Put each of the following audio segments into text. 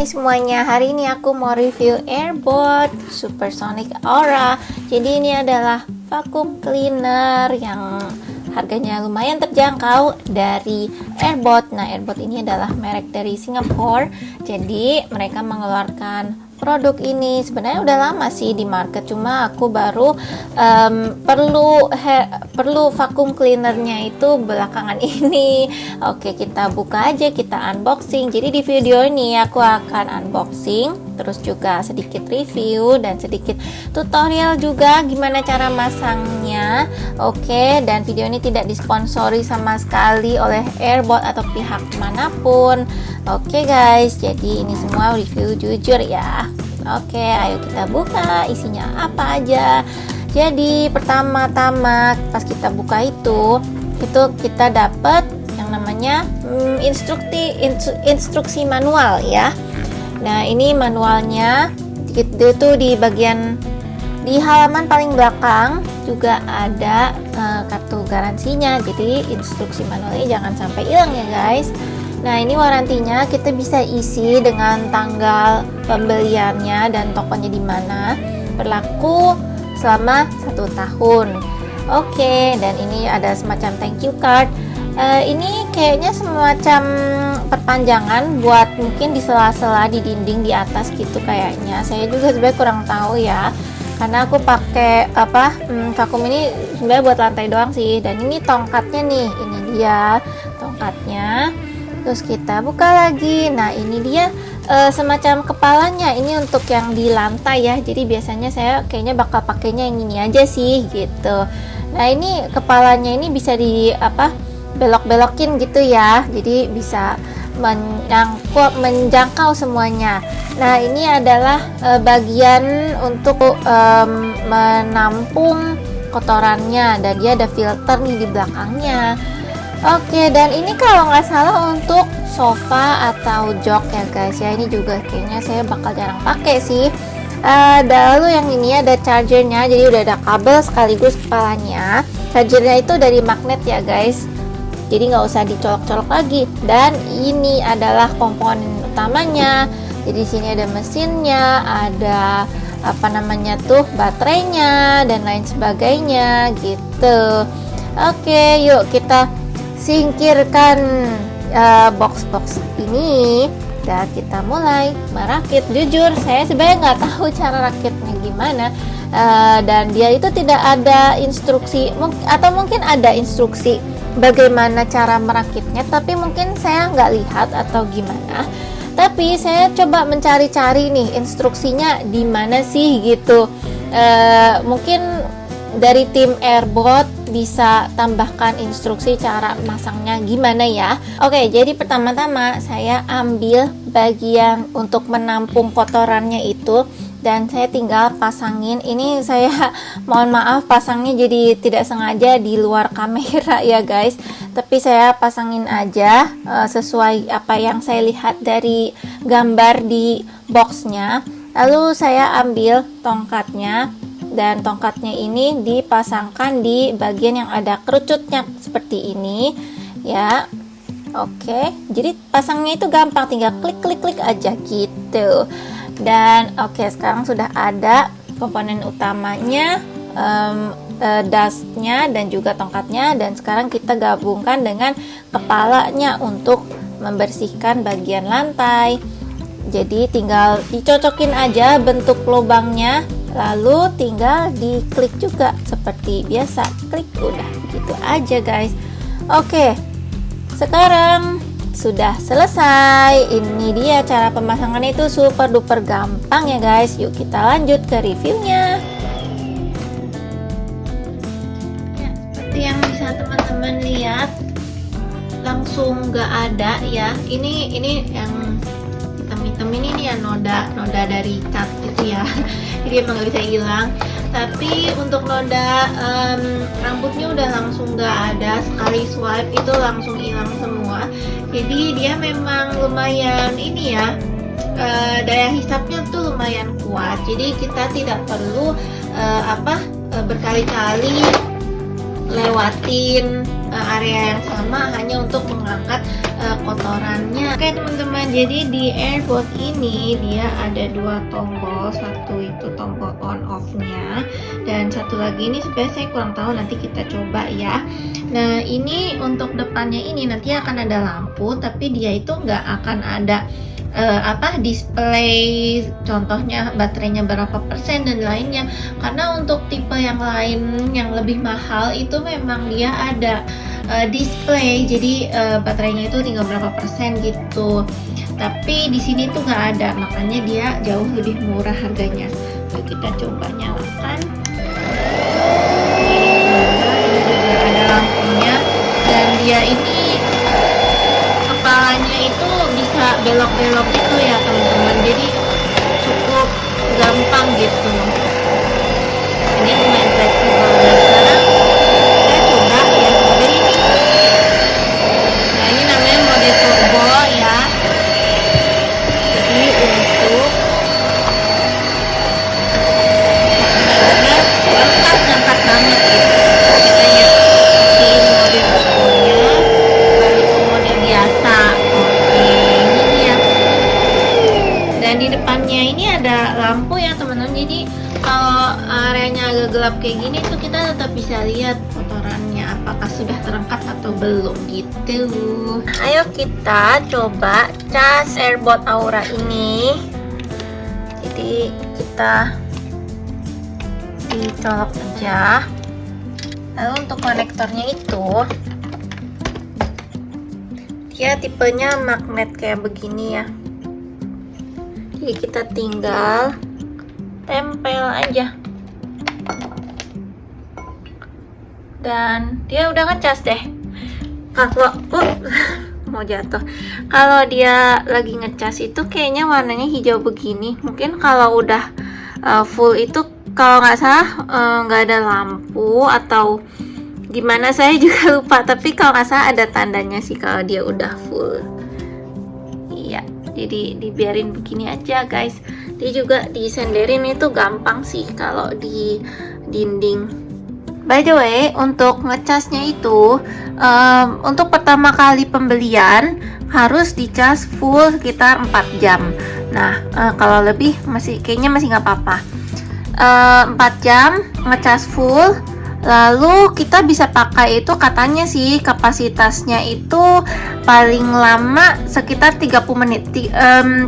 Hai semuanya, hari ini aku mau review Airbot Supersonic Aura. Jadi ini adalah vacuum cleaner yang harganya lumayan terjangkau dari Airbot. Nah, Airbot ini adalah merek dari Singapura. Jadi mereka mengeluarkan produk ini sebenarnya udah lama sih di market, cuma aku baru perlu vacuum cleanernya itu belakangan ini. Oke, kita buka aja, kita unboxing. Jadi di video ini aku akan unboxing, terus juga sedikit review dan sedikit tutorial juga gimana cara masangnya. Oke, dan video ini tidak disponsori sama sekali oleh Airbot atau pihak manapun. Oke guys, jadi ini semua review jujur ya. Oke, ayo kita buka isinya apa aja. Jadi pertama-tama pas kita buka itu kita dapat yang namanya instruksi manual ya. Nah, ini manualnya itu di bagian di halaman paling belakang juga ada kartu garansinya. Jadi instruksi manualnya jangan sampai hilang ya guys. Nah, ini warantinya kita bisa isi dengan tanggal pembeliannya dan tokonya di mana, berlaku selama 1 tahun. Oke, dan ini ada semacam thank you card. Ini kayaknya semacam perpanjangan buat mungkin di sela-sela di dinding di atas gitu kayaknya. Saya juga sebenarnya kurang tahu ya, karena aku pakai vakum ini sebenarnya buat lantai doang sih. Dan ini tongkatnya nih, ini dia tongkatnya. Terus kita buka lagi. Nah, ini dia semacam kepalanya. Ini untuk yang di lantai ya. Jadi biasanya saya kayaknya bakal pakainya yang ini aja sih gitu. Nah, ini kepalanya ini bisa di belok-belokin gitu ya. Jadi bisa menjangkau semuanya. Nah, ini adalah bagian untuk menampung kotorannya, dan dia ada filter nih di belakangnya. Oke, dan ini kalau nggak salah untuk sofa atau jok ya guys ya. Ini juga kayaknya saya bakal jarang pakai sih. Lalu yang ini ada chargernya, jadi udah ada kabel sekaligus kepalanya. Chargernya itu dari magnet ya guys, jadi nggak usah dicolok-colok lagi. Dan ini adalah komponen utamanya. Jadi di sini ada mesinnya, ada baterainya dan lain sebagainya gitu. Oke, yuk kita singkirkan box-box ini dan kita mulai merakit. Jujur saya sebenarnya nggak tahu cara rakitnya gimana, dan dia itu tidak ada instruksi, atau mungkin ada instruksi bagaimana cara merakitnya, tapi mungkin saya nggak lihat atau gimana. Tapi saya coba mencari-cari nih instruksinya di mana sih gitu. Mungkin dari tim Airbot bisa tambahkan instruksi cara masangnya gimana ya. Oke, jadi pertama-tama saya ambil bagian untuk menampung kotorannya itu, dan saya tinggal pasangin. Ini saya mohon maaf pasangnya jadi tidak sengaja di luar kamera ya guys, tapi saya pasangin aja sesuai apa yang saya lihat dari gambar di boxnya. Lalu saya ambil tongkatnya, dan tongkatnya ini dipasangkan di bagian yang ada kerucutnya seperti ini ya. Oke, jadi pasangnya itu gampang, tinggal klik aja gitu. Dan oke, sekarang sudah ada komponen utamanya, dustnya dan juga tongkatnya, dan sekarang kita gabungkan dengan kepalanya untuk membersihkan bagian lantai. Jadi tinggal dicocokin aja bentuk lubangnya, lalu tinggal diklik juga seperti biasa, klik, udah gitu aja guys. Oke, sekarang sudah selesai. Ini dia cara pemasangannya, itu super duper gampang ya guys. Yuk kita lanjut ke reviewnya. Ya, seperti yang bisa teman-teman lihat, langsung nggak ada ya. Ini yang hitam ini ya, noda dari cat itu ya. Jadi emang nggak bisa hilang. Tapi untuk noda rambutnya udah langsung nggak ada, sekali swipe itu langsung hilang semua. Jadi dia memang lumayan ini ya, daya hisapnya tuh lumayan kuat. Jadi kita tidak perlu berkali-kali lewatin area yang sama hanya untuk mengangkat kotorannya. Oke teman-teman, jadi di airbot ini dia ada dua tombol, satu itu tombol on off nya dan satu lagi ini sebenarnya saya kurang tahu, nanti kita coba ya. Nah ini untuk depannya ini nanti akan ada lampu, tapi dia itu nggak akan ada display contohnya baterainya berapa persen dan lainnya, karena untuk tipe yang lain yang lebih mahal itu memang dia ada display, jadi baterainya itu tinggal berapa persen gitu, tapi di sini tuh nggak ada, makanya dia jauh lebih murah harganya. Yuk kita coba nyalakan. Ini juga ada lampunya dan dia ini kepalanya itu bisa belok-belok gitu ya teman-teman, jadi cukup gampang gitu. Ini lumayan fleksibel. Dan sekarang kita coba ya mode ini. Nah ini namanya mode turbo ya, jadi untuk sebenarnya ngangkat banget gitu. Kita nyetiin mode turbonya balik ke mode biasa. Ini dia. Dan di depannya ini ada lampu ya teman-teman, jadi kalau areanya agak gelap kayak gini tuh kita tetap bisa lihat kotorannya apakah sudah terangkat atau belum gitu. Ayo kita coba cas airbot Aura ini. Jadi kita dicolok aja. Lalu untuk konektornya itu dia tipenya magnet kayak begini ya, jadi kita tinggal tempel aja dan dia udah ngecas deh. Kalau mau jatuh, kalau dia lagi ngecas itu kayaknya warnanya hijau begini. Mungkin kalau udah full itu kalau nggak salah nggak ada lampu atau gimana, saya juga lupa, tapi kalau nggak salah ada tandanya sih kalau dia udah full. Iya, jadi dibiarin begini aja guys. Dia juga disenderin itu gampang sih kalau di dinding. By the way, untuk ngecasnya itu untuk pertama kali pembelian harus dicas full sekitar 4 jam. Nah kalau lebih kayaknya masih nggak apa-apa. 4 jam ngecas full. Lalu kita bisa pakai itu, katanya sih kapasitasnya itu paling lama sekitar 30 menit.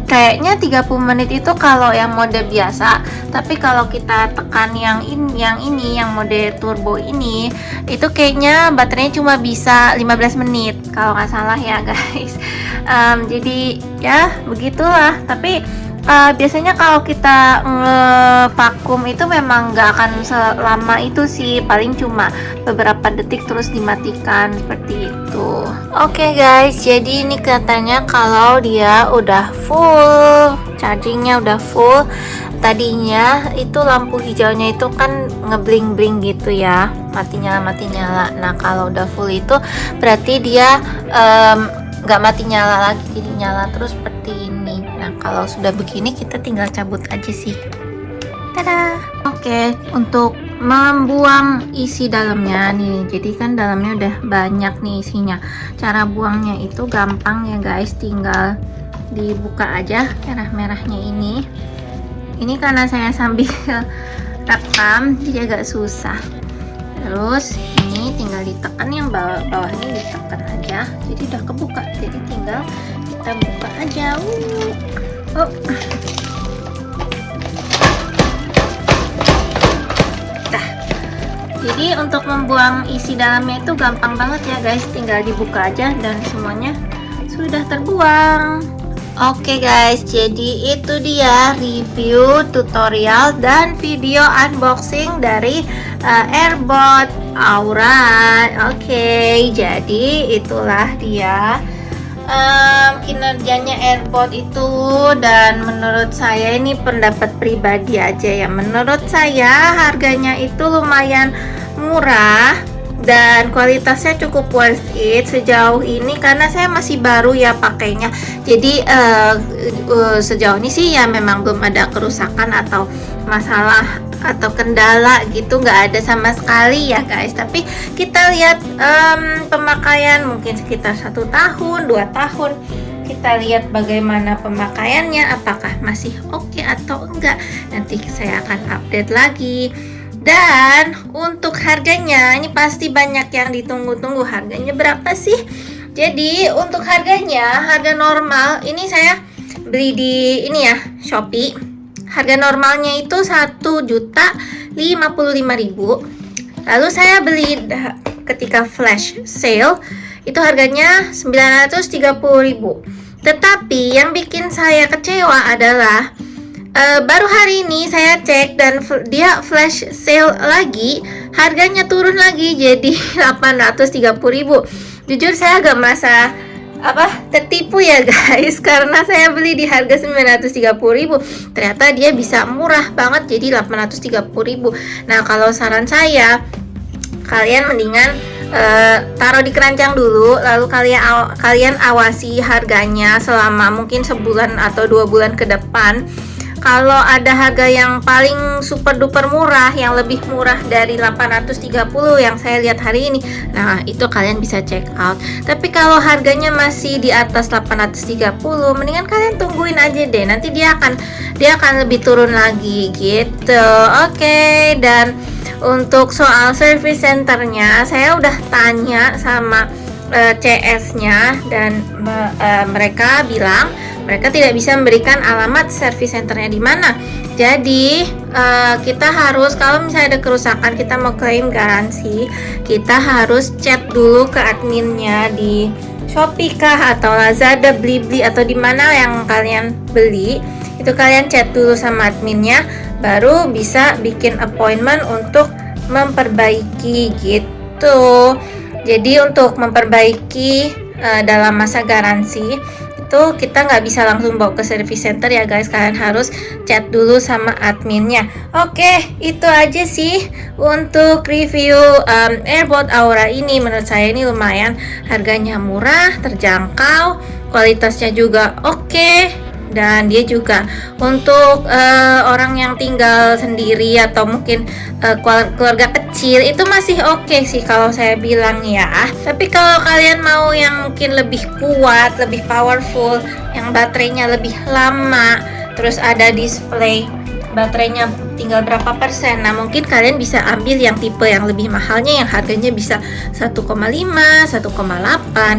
Kayaknya 30 menit itu kalau yang mode biasa, tapi kalau kita tekan yang ini yang mode turbo ini, itu kayaknya baterainya cuma bisa 15 menit kalau nggak salah ya guys. Jadi ya begitulah, tapi biasanya kalau kita ngevakum itu memang nggak akan selama itu sih, paling cuma beberapa detik terus dimatikan seperti itu. Oke guys, jadi ini katanya kalau dia udah full, chargingnya udah full, tadinya itu lampu hijaunya itu kan ngebling-bling gitu ya, mati nyala. Nah kalau udah full itu berarti dia nggak mati nyala lagi, jadi nyala terus seperti ini. Nah kalau sudah begini kita tinggal cabut aja sih. Tada. Oke, untuk membuang isi dalamnya nih, jadi kan dalamnya udah banyak nih isinya. Cara buangnya itu gampang ya guys, tinggal dibuka aja merah-merahnya ini. Ini karena saya sambil rekam jadi agak susah. Terus ini tinggal ditekan, yang bawahnya ditekan aja, jadi udah kebuka, jadi tinggal kita buka aja. Jadi untuk membuang isi dalamnya itu gampang banget ya guys, tinggal dibuka aja dan semuanya sudah terbuang. Oke guys, jadi itu dia review, tutorial, dan video unboxing dari airbot Aura. Oke, jadi itulah dia kinerjanya airbot itu, dan menurut saya ini pendapat pribadi aja ya, menurut saya harganya itu lumayan murah dan kualitasnya cukup worth it sejauh ini, karena saya masih baru ya pakainya. Jadi sejauh ini sih ya memang belum ada kerusakan atau masalah atau kendala gitu nggak ada sama sekali ya guys. Tapi kita lihat pemakaian mungkin sekitar 1 tahun 2 tahun, kita lihat bagaimana pemakaiannya, apakah masih oke atau enggak. Nanti saya akan update lagi. Dan untuk harganya ini pasti banyak yang ditunggu-tunggu, harganya berapa sih? Jadi untuk harganya, harga normal ini saya beli di ini ya, Shopee. Harga normalnya itu 1.055.000. Lalu saya beli ketika flash sale itu harganya 930.000. Tetapi yang bikin saya kecewa adalah baru hari ini saya cek dan dia flash sale lagi, harganya turun lagi jadi 830.000. Jujur saya agak merasa tertipu ya guys, karena saya beli di harga 930.000, ternyata dia bisa murah banget jadi 830.000. Nah, kalau saran saya, kalian mendingan taruh di keranjang dulu, lalu kalian awasi harganya selama mungkin sebulan atau 2 bulan ke depan. Kalau ada harga yang paling super duper murah, yang lebih murah dari 830 yang saya lihat hari ini, nah itu kalian bisa check out. Tapi kalau harganya masih di atas 830, mendingan kalian tungguin aja deh, nanti dia akan lebih turun lagi gitu. Oke, dan untuk soal service centernya, saya udah tanya sama CS-nya dan mereka bilang mereka tidak bisa memberikan alamat service centernya di mana. Jadi kita harus, kalau misalnya ada kerusakan kita mau klaim garansi, kita harus chat dulu ke adminnya di Shopee kah atau Lazada, Blibli atau di mana yang kalian beli. Itu kalian chat dulu sama adminnya, baru bisa bikin appointment untuk memperbaiki gitu. Jadi untuk memperbaiki dalam masa garansi itu kita nggak bisa langsung bawa ke service center ya guys, kalian harus chat dulu sama adminnya. Oke, itu aja sih untuk review AirPod Aura ini. Menurut saya ini lumayan, harganya murah, terjangkau, kualitasnya juga oke. Dan dia juga untuk orang yang tinggal sendiri atau mungkin keluarga kecil itu masih oke sih kalau saya bilang ya. Tapi kalau kalian mau yang mungkin lebih kuat, lebih powerful, yang baterainya lebih lama, terus ada display baterainya tinggal berapa persen, nah mungkin kalian bisa ambil yang tipe yang lebih mahalnya, yang harganya bisa 1,5, 1,8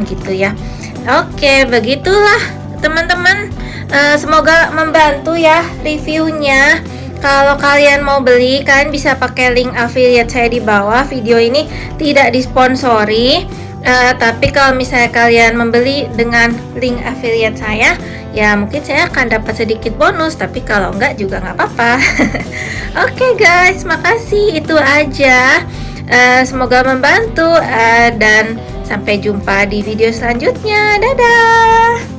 gitu ya. Oke, begitulah teman-teman. Semoga membantu ya reviewnya. Kalau kalian mau beli, kalian bisa pakai link affiliate saya di bawah. Video ini tidak disponsori, tapi kalau misalnya kalian membeli dengan link affiliate saya, ya mungkin saya akan dapat sedikit bonus. Tapi kalau enggak juga nggak apa-apa. Oke guys, makasih, itu aja. Semoga membantu dan sampai jumpa di video selanjutnya. Dadah.